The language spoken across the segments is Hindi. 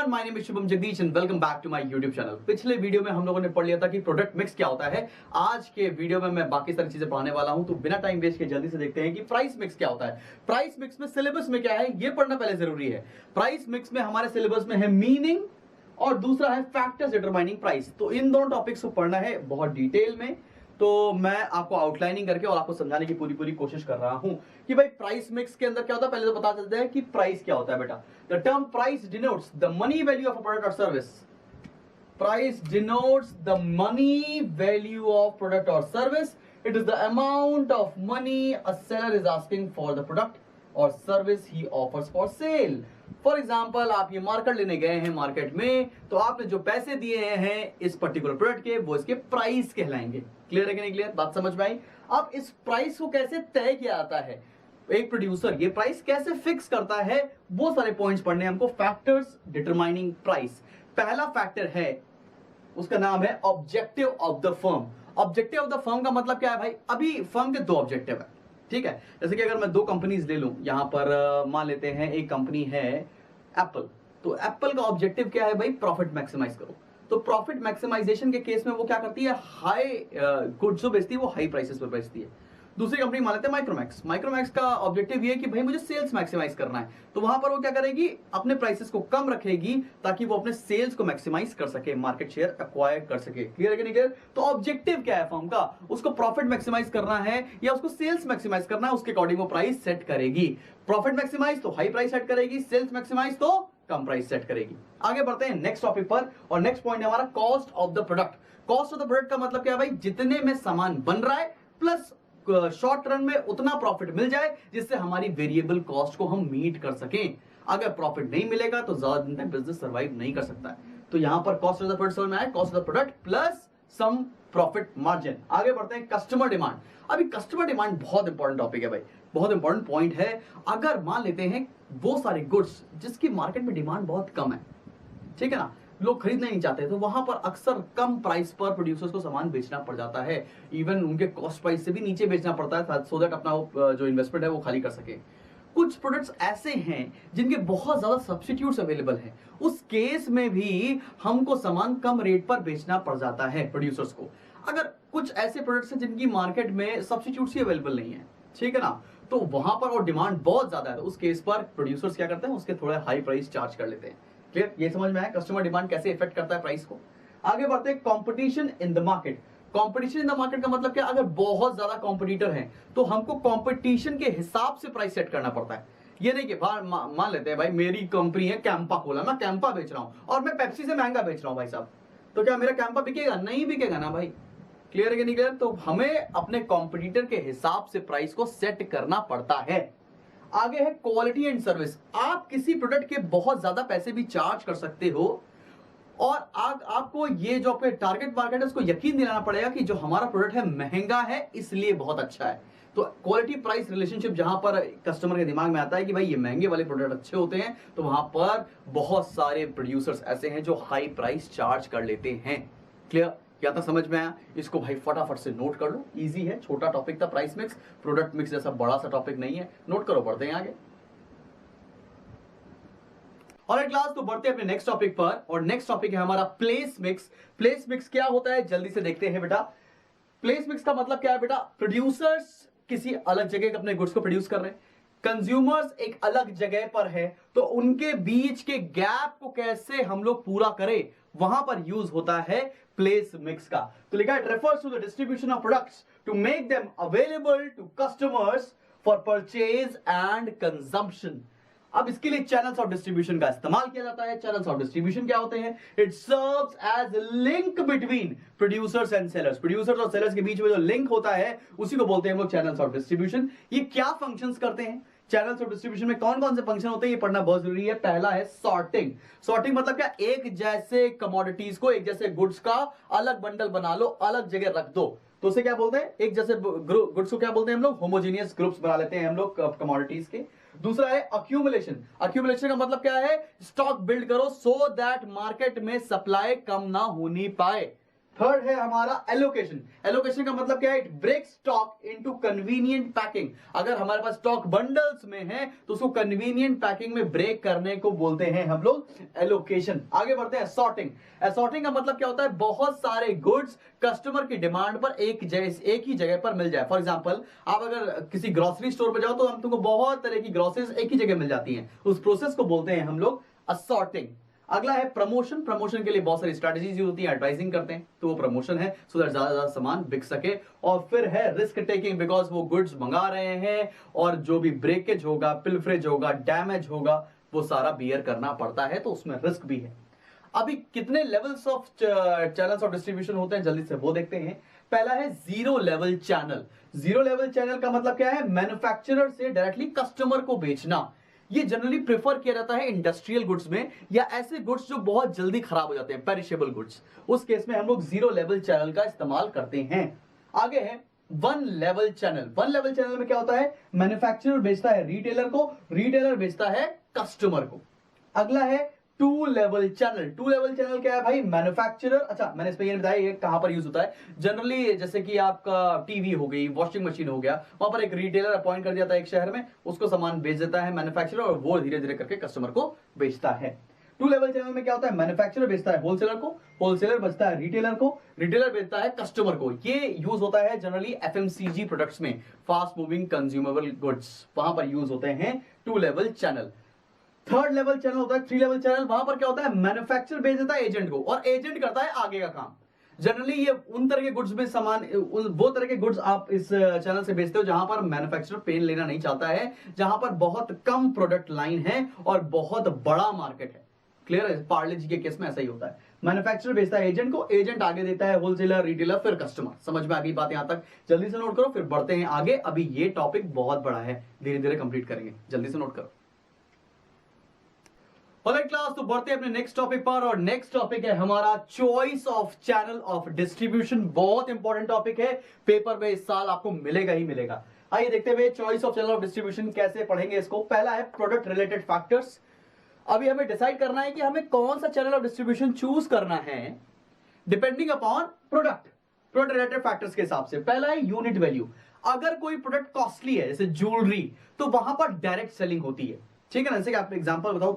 Everyone, my name is Shubham Jagdish and welcome back to my YouTube channel. पिछले वीडियो में हम लोगों ने पढ़ लिया था कि प्रोडक्ट मिक्स क्या होता है। आज के वीडियो में मैं बाकी सारी चीजें पढ़ाने वाला हूं, तो बिना टाइम वेस्ट किए जल्दी से देखते हैं कि प्राइस मिक्स क्या होता है। प्राइस मिक्स में सिलेबस में क्या है ये पढ़ना पहले जरूरी है। प्राइस मिक्स में हमारे सिलेबस में है मीनिंग और दूसरा है फैक्टर्स डिटरमाइनिंग प्राइस। तो इन दोनों टॉपिक्स को पढ़ना है बहुत डिटेल में। तो मैं आपको आउटलाइनिंग करके और आपको समझाने की पूरी कोशिश कर रहा हूं कि भाई प्राइस मिक्स के अंदर क्या होता है। पहले तो बता देते हैं कि प्राइस क्या होता है बेटा। The term price denotes the money value of a product और service. Price denotes the money value of product और service. It is the amount of money a seller is asking for the product और service he offers for sale. For example, आप ये मार्कर लेने गए हैं मार्केट में, तो आपने जो पैसे दिए हैं इस पर्टिकुलर प्रोडक्ट के, वो इसके प्राइस कहलाएंगे। क्लियर है कि नहीं क्लियर? बात समझ में आई? अब इस प्राइस को कैसे तय किया जाता है, एक प्रोड्यूसर ये प्राइस कैसे फिक्स करता है, वो सारे पॉइंट्स पढ़ने हमको। Factors determining price. पहला फैक्टर है, उसका नाम है objective of the firm. Objective of the firm का मतलब क्या है भाई? अभी फर्म के दो ऑब्जेक्टिव है, ठीक है। जैसे कि अगर मैं दो कंपनीज ले लूं, यहां पर मान लेते हैं एक कंपनी है एप्पल। तो एप्पल का ऑब्जेक्टिव क्या है भाई? प्रॉफिट मैक्सिमाइज करो। तो प्रॉफिट मैक्सिमाइजेशन के केस में वो क्या करती है? हाई गुड्स जो बेचती है वो हाई प्राइसेस पर बेचती है। दूसरी कंपनी मान लेते हैं माइक्रोमैक्स। माइक्रोमैक्स का ऑब्जेक्टिव ये है कि भाई मुझे सेल्स मैक्सिमाइज करना है, तो वहां पर वो क्या करेगी? अपने प्राइसेस को कम रखेगी ताकि वो अपने सेल्स को मैक्सिमाइज कर सके, मार्केट शेयर एक्वायर कर सके। क्लियर है कि नहीं क्लियर? तो ऑब्जेक्टिव क्या है फर्म का? उसको प्रॉफिट मैक्सिमाइज करना है या उसको सेल्स मैक्सिमाइज करना है, उसके अकॉर्डिंग वो प्राइस सेट करेगी। प्रॉफिट मैक्सिमाइज तो हाई प्राइस सेट करेगी, सेल्स मैक्सिमाइज तो कम प्राइस सेट करेगी। आगे बढ़ते हैं नेक्स्ट टॉपिक पर, और नेक्स्ट पॉइंट है हमारा cost of the product. Cost of the product का मतलब क्या है भाई? जितने में सामान बन रहा है प्लस शॉर्ट रन में उतना प्रॉफिट मिल जाए जिससे हमारी वेरिएबल कॉस्ट को हम मीट कर सकें। अगर प्रॉफिट नहीं मिलेगा तो ज्यादा दिन तक बिजनेस सर्वाइव नहीं कर सकता है। तो यहां पर कॉस्ट ऑफ द प्रोडक्ट समझ में आया, cost of the product plus some profit margin. आगे बढ़ते हैं कस्टमर डिमांड। अभी कस्टमर डिमांड बहुत इंपॉर्टेंट टॉपिक है भाई, बहुत इंपॉर्टेंट पॉइंट है। अगर मान लेते हैं वो सारे गुड्स जिसकी मार्केट में डिमांड बहुत कम है, ठीक है ना, लोग खरीदना नहीं चाहते, तो वहां पर अक्सर कम प्राइस पर प्रोड्यूसर्स को सामान बेचना पड़ जाता है। इवन उनके कॉस्ट प्राइस से भी नीचे बेचना पड़ता है, सो दैट अपना जो इन्वेस्टमेंट है वो खाली कर सके। कुछ प्रोडक्ट्स ऐसे हैं जिनके बहुत ज्यादा सब्स्टिट्यूट्स अवेलेबल हैं, उस केस में भी हमको सामान कम रेट पर बेचना पड़ जाता है प्रोड्यूसर्स को। अगर कुछ ऐसे प्रोडक्ट्स हैं जिनकी मार्केट में सब्स्टिट्यूट्स ही अवेलेबल नहीं है, ठीक है ना, तो वहां पर और डिमांड बहुत ज्यादा है, तो उस केस पर प्रोड्यूसर्स क्या करते हैं? उसके थोड़े हाई प्राइस चार्ज कर लेते हैं। क्लियर? ये समझ में आया कस्टमर डिमांड कैसे इफेक्ट करता है प्राइस को। आगे बढ़ते हैं competition in the market. Competition in the market का मतलब क्या? अगर बहुत ज्यादा कंपटीटर हैं तो हमको कंपटीशन के हिसाब से प्राइस सेट करना पड़ता है। ये नहीं कि मान लेते हैं भाई मेरी कंपनी है कैंपा कोला, मैं कैंपा बेच रहा हूं और मैं पेप्सी से महंगा बेच रहा हूं भाई साहब, तो क्या मेरा कैंपा बिकेगा? नहीं बिकेगा ना भाई। क्लियर है कि नहीं क्लियर? तो हमें अपने कॉम्पिटिटर के हिसाब से प्राइस को सेट करना पड़ता है। आगे है क्वालिटी एंड सर्विस। आप किसी प्रोडक्ट के बहुत ज्यादा पैसे भी चार्ज कर सकते हो और आपको ये जो आपके टारगेट मार्केट है उसको यकीन दिलाना पड़ेगा कि जो हमारा प्रोडक्ट है महंगा है इसलिए बहुत अच्छा है। तो क्वालिटी प्राइस रिलेशनशिप जहां पर कस्टमर के दिमाग में आता है कि भाई ये महंगे वाले प्रोडक्ट अच्छे होते हैं, तो वहां पर बहुत सारे प्रोड्यूसर्स ऐसे हैं जो हाई प्राइस चार्ज कर लेते हैं। क्लियर? क्या था समझ में आया? इसको भाई फटाफट से नोट कर लो, इजी है, छोटा टॉपिक था प्राइस मिक्स। प्रोडक्ट मिक्स जैसा बड़ा सा टॉपिक नहीं है, नोट करो, बढ़ते हैं आगे। और क्लास तो बढ़ते हैं अपने नेक्स्ट टॉपिक पर, और नेक्स्ट टॉपिक है हमारा प्लेस मिक्स। प्लेस मिक्स क्या होता है जल्दी से देखते हैं बेटा। प्लेस मिक्स का मतलब क्या है बेटा? प्रोड्यूसर्स किसी अलग जगह अपने गुड्स को प्रोड्यूस कर रहे हैं, कंज्यूमर्स एक अलग जगह पर है, तो उनके बीच के गैप को कैसे हम लोग पूरा करें, वहां पर यूज होता है प्लेस मिक्स का। तो लिखा है, refers to the distribution of products to make them available to customers for purchase and consumption. अब इसके लिए चैनल्स ऑफ डिस्ट्रीब्यूशन का इस्तेमाल किया जाता है। चैनल्स ऑफ डिस्ट्रीब्यूशन क्या होते हैं? It serves as link between producers and sellers. Producers और सेलर्स के बीच में जो लिंक होता है उसी को बोलते हैं हम लोग चैनल्स ऑफ डिस्ट्रीब्यूशन। ये क्या फंक्शंस करते हैं? चैनल्स ऑफ डिस्ट्रीब्यूशन में कौन कौन से फंक्शन होते हैं ये पढ़ना बहुत जरूरी है। पहला है सॉर्टिंग। सॉर्टिंग मतलब क्या? एक जैसे कमोडिटीज को, एक जैसे गुड्स का अलग बंडल बना लो, अलग जगह रख दो, तो उसे क्या बोलते हैं? एक जैसे गुड्स को क्या बोलते हैं हम लोग? होमोजेनियस ग्रुप्स बना लेते हैं हम लोग कमोडिटीज के। दूसरा है अक्यूमुलेशन। अक्यूमुलेशन का मतलब क्या है? स्टॉक बिल्ड करो सो दैट मार्केट में सप्लाई कम ना होनी पाए। थर्ड है हमारा एलोकेशन। एलोकेशन का मतलब क्या है? It break stock into convenient packing. अगर हमारे पास स्टॉक बंडल्स में है तो उसको कन्वीनियंट पैकिंग में ब्रेक करने को बोलते हैं हम लोग एलोकेशन। आगे बढ़ते हैं असॉर्टिंग। असॉर्टिंग का मतलब क्या होता है? बहुत सारे गुड्स कस्टमर की डिमांड पर एक ही जगह पर मिल जाए। फॉर एग्जांपल, आप अगर किसी ग्रोसरी स्टोर पर जाओ तो हम तुमको बहुत तरह की ग्रोसरीज एक ही जगह मिल जाती हैं, उस प्रोसेस को बोलते हैं हम लोग असॉर्टिंग। अगला है प्रमोशन। प्रमोशन के लिए बहुत सारी स्ट्रेटजीज होती है, एडवर्टाइजिंग करते हैं तो वो प्रमोशन है, सो दैट ज्यादा सामान बिक सके। और फिर है रिस्क टेकिंग, बिकॉज वो गुड्स मंगा रहे हैं और जो भी ब्रेकेज होगा, पिलफ्रेज होगा, डैमेज होगा, वो सारा बियर करना पड़ता है, तो उसमें रिस्क भी है। अभी कितने levels of channels of distribution होते हैं, जल्दी से वो देखते हैं। पहला है zero level channel. Zero level channel का मतलब क्या है? मैन्युफैक्चरर से डायरेक्टली कस्टमर को बेचना। ये जनरली प्रेफर किया जाता है इंडस्ट्रियल गुड्स में, या ऐसे गुड्स जो बहुत जल्दी खराब हो जाते हैं, पेरिशेबल गुड्स। उस केस में हम लोग जीरो लेवल चैनल का इस्तेमाल करते हैं। आगे है one level channel. One level channel में क्या होता है? मैन्युफैक्चरर बेचता है रिटेलर को, रिटेलर बेचता है कस्टमर को। अगला है two level channel. Two level channel क्या है भाई? मैन्युफैक्चरर, अच्छा मैंने इस पे ये बताया ये कहां पर यूज होता है। जनरली जैसे कि आपका टीवी हो गई, वॉशिंग मशीन हो गया, वहां पर एक रिटेलर अपॉइंट कर दिया था एक शहर में, उसको सामान बेच देता है मैन्युफैक्चरर और वो धीरे धीरे करके कस्टमर को बेचता है। टू लेवल चैनल में क्या होता है? मैन्युफैक्चरर बेचता है होलसेलर को, होलसेलर बेचता है रिटेलर को, रिटेलर बेचता है कस्टमर को। ये यूज होता है जनरली एफएमसीजी प्रोडक्ट्स में, फास्ट मूविंग कंज्यूमेबल गुड्स, वहां पर यूज होते हैं two level channel. Third level channel होता है थ्री लेवल चैनल। वहां पर क्या होता है? मैन्युफैक्चरर बेच देता है एजेंट को और एजेंट करता है आगे का काम। जनरली ये उन तरह के गुड्स में सामान, वो तरह के गुड्स आप इस चैनल से बेचते हो जहां पर मैन्युफैक्चरर पेन लेना नहीं चाहता है, जहां पर बहुत कम प्रोडक्ट लाइन है और बहुत बड़ा मार्केट है। क्लियर है? पार्ले जी के केस में ऐसा ही होता है। मैन्युफैक्चरर बेचता है एजेंट को, एजेंट आगे देता है होलसेलर, रिटेलर, फिर कस्टमर। समझ में आ गई बात यहां तक? जल्दी से नोट करो, फिर बढ़ते हैं आगे। अभी ये टॉपिक बहुत बड़ा है, धीरे धीरे कंप्लीट करेंगे, जल्दी से नोट करो। ऑलराइट क्लास, तो बढ़ते हैं अपने नेक्स्ट टॉपिक पर, और नेक्स्ट टॉपिक है हमारा choice of channel of distribution. बहुत इंपॉर्टेंट टॉपिक है, पेपर में इस साल आपको मिलेगा ही मिलेगा। आइए देखते हुए choice of channel of distribution कैसे पढ़ेंगे इसको। पहला है प्रोडक्ट रिलेटेड फैक्टर्स। अभी हमें डिसाइड करना है कि हमें कौन सा चैनल ऑफ डिस्ट्रीब्यूशन चूज करना है depending upon product related factors के हिसाब से। पहला है यूनिट वैल्यू। अगर कोई प्रोडक्ट कॉस्टली है जैसे ज्वेलरी, तो वहां पर डायरेक्ट सेलिंग होती है, ठीक है ना। जैसे कि आप एग्जांपल बताओ,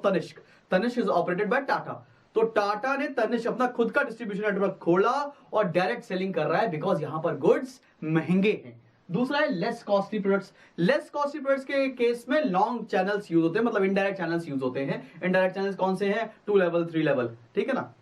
Tanishq is operated by Tata, तो टाटा ने तनिष्क अपना खुद का डिस्ट्रीब्यूशन नेटवर्क खोला और डायरेक्ट सेलिंग कर रहा है, बिकॉज यहां पर गुड्स महंगे हैं। दूसरा है less costly products. Less costly products के केस में लॉन्ग चैनल्स यूज होते हैं, मतलब इनडायरेक्ट चैनल्स यूज होते हैं। इनडायरेक्ट चैनल्स कौन से हैं? 2 लेवल 3 लेवल, ठीक है ना।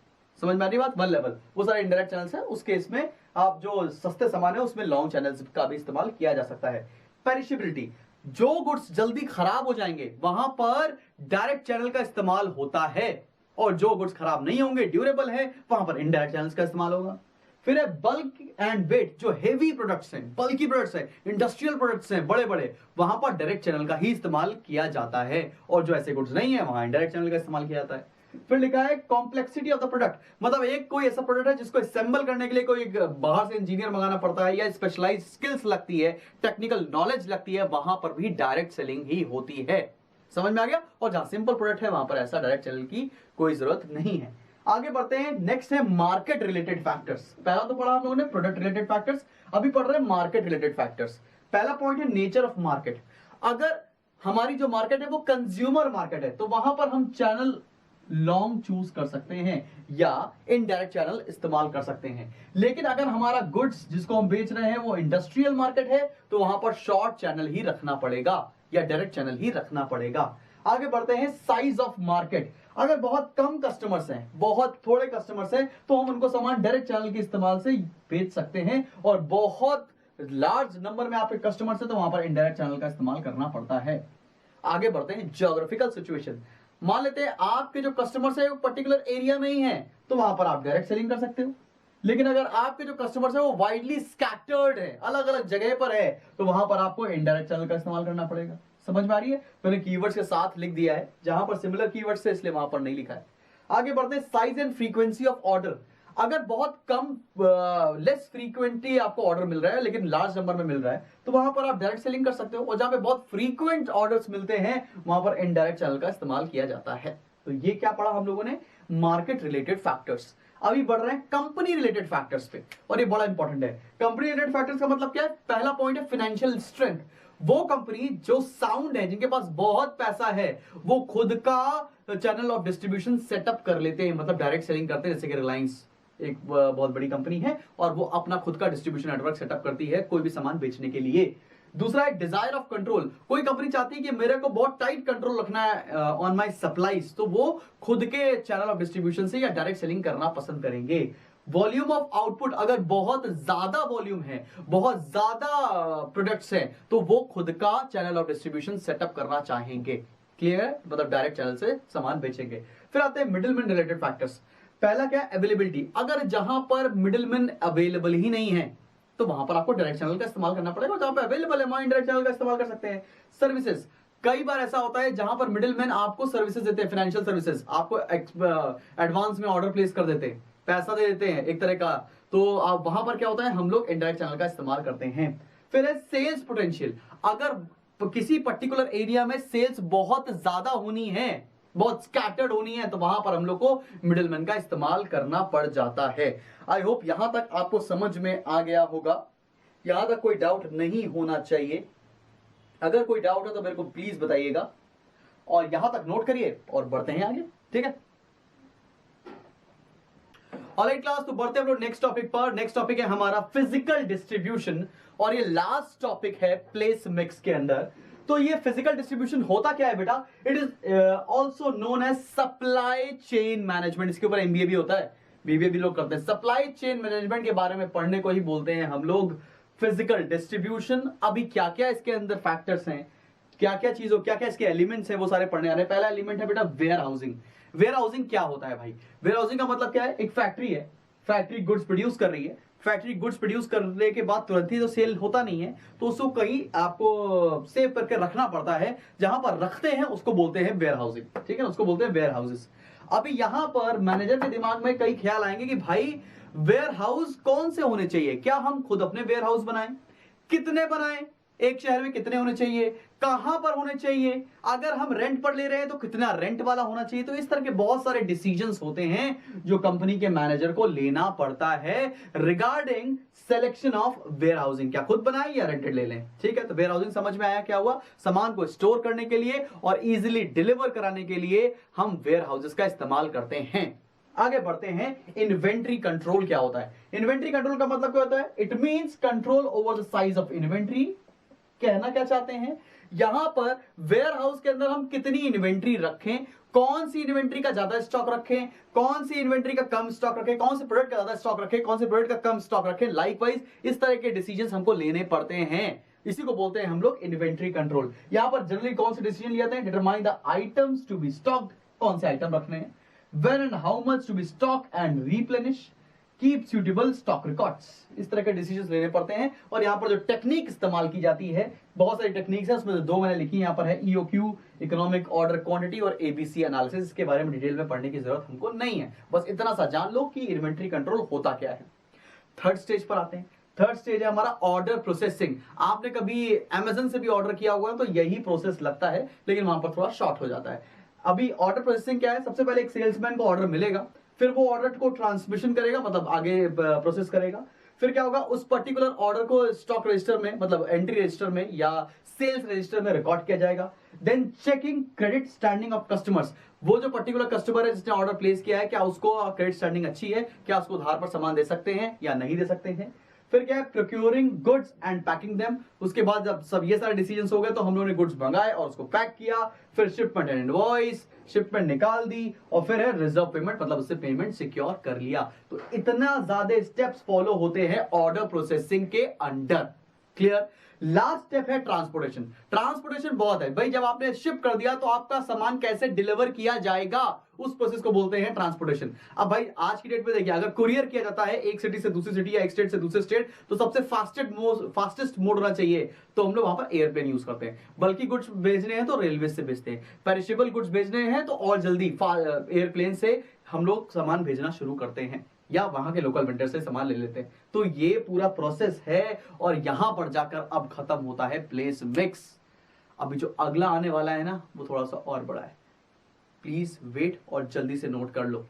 समझ में आ रही बात? 1 लेवल, वो सारे इनडायरेक्ट चैनल्स हैं। उस केस में आप जो सस्ते सामान है उसमें लॉन्ग चैनल्स का भी इस्तेमाल किया जा सकता है। पेरिशेबिलिटी, जो गुड्स जल्दी खराब हो जाएंगे वहां पर डायरेक्ट चैनल का इस्तेमाल होता है, और जो गुड्स खराब नहीं होंगे, ड्यूरेबल है, वहां पर इनडायरेक्ट चैनल्स का इस्तेमाल होगा। फिर है बल्क एंड वेट। जो हेवी प्रोडक्ट्स हैं, बल्की प्रोडक्ट्स हैं, इंडस्ट्रियल प्रोडक्ट्स हैं बड़े बड़े, वहां पर डायरेक्ट चैनल का ही इस्तेमाल किया जाता है, और जो ऐसे गुड्स नहीं है वहां इनडायरेक्ट चैनल का इस्तेमाल किया जाता है। फिर लिखा है कॉम्प्लेक्सिटी ऑफ द प्रोडक्ट, मतलब एक कोई ऐसा प्रोडक्ट है जिसको असेंबल करने के लिए कोई बाहर से इंजीनियर मंगाना पड़ता है, या स्पेशलाइज्ड स्किल्स लगती है, टेक्निकल नॉलेज लगती है, वहां पर भी डायरेक्ट सेलिंग ही होती है। समझ में आ गया? और जहां सिंपल प्रोडक्ट है वहां पर ऐसा डायरेक्ट चैनल की कोई जरूरत नहीं है। आगे बढ़ते हैं, नेक्स्ट है मार्केट रिलेटेड फैक्टर्स। पहला तो पढ़ा हम लोगों ने प्रोडक्ट रिलेटेड फैक्टर्स, अभी पढ़ रहे हैं मार्केट रिलेटेड फैक्टर्स। पहला पॉइंट है नेचर ऑफ मार्केट। अगर हमारी जो मार्केट है वो कंज्यूमर मार्केट है, तो वहां पर हम चैनल लॉन्ग चूज कर सकते हैं या इनडायरेक्ट चैनल इस्तेमाल कर सकते हैं। लेकिन अगर हमारा गुड्स जिसको हम बेच रहे हैं वो इंडस्ट्रियल मार्केट है, तो वहां पर शॉर्ट चैनल ही रखना पड़ेगा या डायरेक्ट चैनल ही रखना पड़ेगा। आगे बढ़ते हैं साइज ऑफ मार्केट। अगर बहुत कम कस्टमर्स हैं, बहुत थोड़े कस्टमर्स हैं, तो हम उनको सामान डायरेक्ट चैनल के इस्तेमाल से बेच सकते हैं, और बहुत लार्ज नंबर में आपके कस्टमर्स हैं तो वहां पर इनडायरेक्ट चैनल का इस्तेमाल करना पड़ता है। आगे बढ़ते हैं ज्योग्राफिकल सिचुएशन। मान लेते हैं आपके जो कस्टमर्स है वो पर्टिकुलर एरिया में ही है, तो वहां पर आप डायरेक्ट सेलिंग कर सकते हो। लेकिन अगर आपके जो कस्टमर्स है वो वाइडली स्कैटर्ड है, अलग अलग जगह पर है, तो वहां पर आपको इनडायरेक्ट चैनल का इस्तेमाल करना पड़ेगा। समझ में आ रही है? मैंने कीवर्ड्स के साथ लिख दिया है, जहां पर सिमिलर कीवर्ड्स है इसलिए वहां पर नहीं लिखा है। आगे बढ़ते हैं size and frequency of order. अगर बहुत कम लेस फ्रीक्वेंटली आपको ऑर्डर मिल रहा है लेकिन लार्ज नंबर में मिल रहा है, तो वहां पर आप डायरेक्ट सेलिंग कर सकते हो, और जहां पे बहुत फ्रीक्वेंट ऑर्डर्स मिलते हैं वहां पर इनडायरेक्ट चैनल का इस्तेमाल किया जाता है। तो ये क्या पढ़ा हम लोगों ने? Market related factors. अभी बढ़ रहे हैं कंपनी रिलेटेड फैक्टर्स पे, और ये बड़ा इंपॉर्टेंट है। कंपनी रिलेटेड फैक्टर्स का मतलब क्या है? पहला पॉइंट है फाइनेंशियल स्ट्रेंथ। वो कंपनी जो साउंड है, जिनके पास बहुत पैसा है, वो खुद का चैनल ऑफ डिस्ट्रीब्यूशन सेटअप कर लेते हैं, मतलब डायरेक्ट सेलिंग करते हैं। जैसे कि रिलायंस एक बहुत बड़ी कंपनी है और वो अपना खुद का डिस्ट्रीब्यूशन नेटवर्क सेटअप करती है कोई भी सामान बेचने के लिए। दूसरा है डिजायर ऑफ कंट्रोल। कोई कंपनी चाहती है कि मेरे को बहुत टाइट कंट्रोल रखना है ऑन माय सप्लाईज, तो वो खुद के चैनल ऑफ डिस्ट्रीब्यूशन से या डायरेक्ट सेलिंग करना पसंद करेंगे। वॉल्यूम ऑफ आउटपुट, अगर बहुत ज्यादा वॉल्यूम है, बहुत ज्यादा प्रोडक्ट्स हैं, तो वो खुद का चैनल ऑफ डिस्ट्रीब्यूशन सेटअप करना चाहेंगे। क्लियर? मतलब डायरेक्ट चैनल से सामान बेचेंगे। फिर आते हैं मिडिलमैन रिलेटेड फैक्टर्स। पहला क्या है? अवेलेबिलिटी। अगर जहां पर मिडिलमैन अवेलेबल ही नहीं है तो वहां पर आपको डायरेक्ट चैनल का इस्तेमाल करना पड़ेगा, जहां पे अवेलेबल है वहां डायरेक्ट चैनल का इस्तेमाल कर सकते हैं। सर्विसेज, कई बार ऐसा होता है जहां पर मिडिलमैन आपको सर्विसेज देते हैं, फाइनेंशियल सर्विसेज, आपको एडवांस में ऑर्डर प्लेस कर देते हैं, पैसा दे देते हैं एक तरह का, तो आप वहां पर क्या होता है, हम लोग इनडायरेक्ट चैनल का इस्तेमाल करते हैं। फिर है सेल्स पोटेंशियल। अगर किसी पर्टिकुलर एरिया में सेल्स बहुत ज्यादा होनी है, बहुत स्कैटर्ड होनी है, तो वहां पर हम लोग को मिडिलमैन का इस्तेमाल करना पड़ जाता है। आई होप यहां तक आपको समझ में आ गया होगा, यहां तक कोई डाउट नहीं होना चाहिए। अगर कोई डाउट है तो मेरे को प्लीज बताइएगा, और यहां तक नोट करिए और बढ़ते हैं आगे, ठीक है? ऑलराइट क्लास, तो बढ़ते हैं हम लोग नेक्स्ट टॉपिक पर। नेक्स्ट टॉपिक है हमारा फिजिकल डिस्ट्रीब्यूशन, और ये लास्ट टॉपिक है प्लेस मिक्स के अंदर। तो ये फिजिकल डिस्ट्रीब्यूशन होता क्या है बेटा? It is also known as supply chain management. इसके ऊपर एमबीए भी होता है, बीबीए भी लोग करते हैं। सप्लाई चेन मैनेजमेंट के बारे में पढ़ने को ही बोलते हैं हम लोग फिजिकल डिस्ट्रीब्यूशन। अभी क्या क्या इसके अंदर फैक्टर्स हैं, क्या क्या चीजों, क्या क्या इसके एलिमेंट्स हैं, वो सारे पढ़ने आ रहे हैं। पहला एलिमेंट है बेटा वेयर हाउसिंग। वेयर हाउसिंग क्या होता है भाई? वेयर हाउसिंग का मतलब क्या है? एक फैक्ट्री है, फैक्ट्री गुड्स प्रोड्यूस कर रही है, फैक्ट्री गुड्स प्रोड्यूस करने के बाद तुरंत ही तो सेल होता नहीं है, तो उसको कहीं आपको सेव करके रखना पड़ता है। जहां पर रखते हैं उसको बोलते हैं वेयर हाउसिंग, ठीक है? उसको बोलते हैं वेयर हाउसेस। अभी यहां पर मैनेजर के दिमाग में कई ख्याल आएंगे कि भाई वेयर हाउस कौन से होने चाहिए, क्या हम खुद अपने वेयर हाउस बनाएं, कितने बनाएं, एक शहर में कितने होने चाहिए, कहां पर होने चाहिए, अगर हम रेंट पर ले रहे हैं तो कितना रेंट वाला होना चाहिए। तो इस तरह के बहुत सारे डिसीजंस होते हैं जो कंपनी के मैनेजर को लेना पड़ता है regarding selection of warehousing. क्या खुद बनाए या रेंटेड ले लें, ठीक है? तो वेयर हाउसिंग समझ में आया क्या हुआ? सामान को स्टोर करने के लिए और इजिली डिलीवर कराने के लिए हम वेयर हाउसेस का इस्तेमाल करते हैं। आगे बढ़ते हैं, इन्वेंट्री कंट्रोल क्या होता है? इन्वेंट्री कंट्रोल का मतलब क्या होता है? It means control over the size of inventory. कहना क्या चाहते हैं? यहां पर वेयर हाउस के अंदर हम कितनी इन्वेंट्री रखें, कौन सी इन्वेंट्री का ज्यादा स्टॉक रखें, कौन सी इन्वेंट्री का कम स्टॉक रखें, कौन से प्रोडक्ट का ज्यादा स्टॉक रखें, कौन से प्रोडक्ट का कम स्टॉक रखें, लाइकवाइज इस तरह के डिसीजंस हमको लेने पड़ते हैं। इसी को बोलते हैं हम लोग इन्वेंट्री कंट्रोल। यहां पर जनरली कौन से डिसीजन लिए जाते हैं? Determine the items to be stocked, कौन से आइटम रखने हैं, when and how much to be stock and replenish, keep suitable stock records। इस तरह के डिसीजंस लेने पड़ते हैं। और यहाँ पर जो टेक्निक इस्तेमाल की जाती है, बहुत सारी टेक्निक्स है, उसमें दो मैंने लिखी यहाँ पर है, EOQ इकोनॉमिक ऑर्डर क्वांटिटी और ABC एनालिसिस। इसके बारे में डिटेल में पढ़ने की जरूरत हमको नहीं है, बस इतना सा जान लो कि इन्वेंट्री कंट्रोल होता क्या है। थर्ड स्टेज पर आते हैं। थर्ड स्टेज है हमारा ऑर्डर प्रोसेसिंग। आपने कभी अमेजन से भी ऑर्डर किया हुआ है तो यही प्रोसेस लगता है, लेकिन वहां पर थोड़ा शॉर्ट हो जाता है। अभी ऑर्डर प्रोसेसिंग क्या है? सबसे पहले एक सेल्समैन को ऑर्डर मिलेगा, फिर वो ऑर्डर को ट्रांसमिशन करेगा, मतलब आगे प्रोसेस करेगा। फिर क्या होगा? उस पर्टिकुलर ऑर्डर को स्टॉक रजिस्टर में, मतलब एंट्री रजिस्टर में या सेल्स रजिस्टर में रिकॉर्ड किया जाएगा। Then checking credit standing of customers. वो जो पर्टिकुलर कस्टमर है जिसने ऑर्डर प्लेस किया है, क्या उसको क्रेडिट स्टैंडिंग अच्छी है, क्या उसको उधार पर सामान दे सकते हैं या नहीं दे सकते हैं। फिर क्या है? Procuring goods and packing them. उसके बाद जब सब ये सारे डिसीजंस हो गए तो हम लोगों ने गुड्स मंगाए और उसको पैक किया, फिर शिपमेंट एंड इनवॉइस, शिपमेंट निकाल दी, और फिर है रिजर्व पेमेंट, मतलब उससे पेमेंट सिक्योर कर लिया। तो इतना ज्यादा स्टेप्स फॉलो होते हैं ऑर्डर प्रोसेसिंग के अंडर। क्लियर? लास्ट स्टेप है ट्रांसपोर्टेशन। ट्रांसपोर्टेशन बहुत है भाई, जब आपने शिप कर दिया तो आपका सामान कैसे डिलीवर किया जाएगा, उस प्रोसेस को बोलते हैं ट्रांसपोर्टेशन। अब भाई आज की डेट में देखिए, अगर कुरियर किया जाता है एक सिटी से दूसरी सिटी या एक स्टेट से दूसरे स्टेट, तो सबसे फास्टेस्ट मोड होना चाहिए, तो हम लोग वहां पर एयरप्लेन यूज करते हैं। बल्कि गुड्स भेजने हैं तो रेलवे से भेजते हैं, पेरिशेबल गुड्स भेजने हैं तो और जल्दी एयरप्लेन से हम लोग सामान भेजना शुरू करते हैं, या वहां के लोकल वेंडर से सामान ले लेते हैं। तो ये पूरा प्रोसेस है, और यहां पर जाकर अब खत्म होता है प्लेस मिक्स। अभी जो अगला आने वाला है ना, वो थोड़ा सा और बड़ा है, प्लीज वेट और जल्दी से नोट कर लो।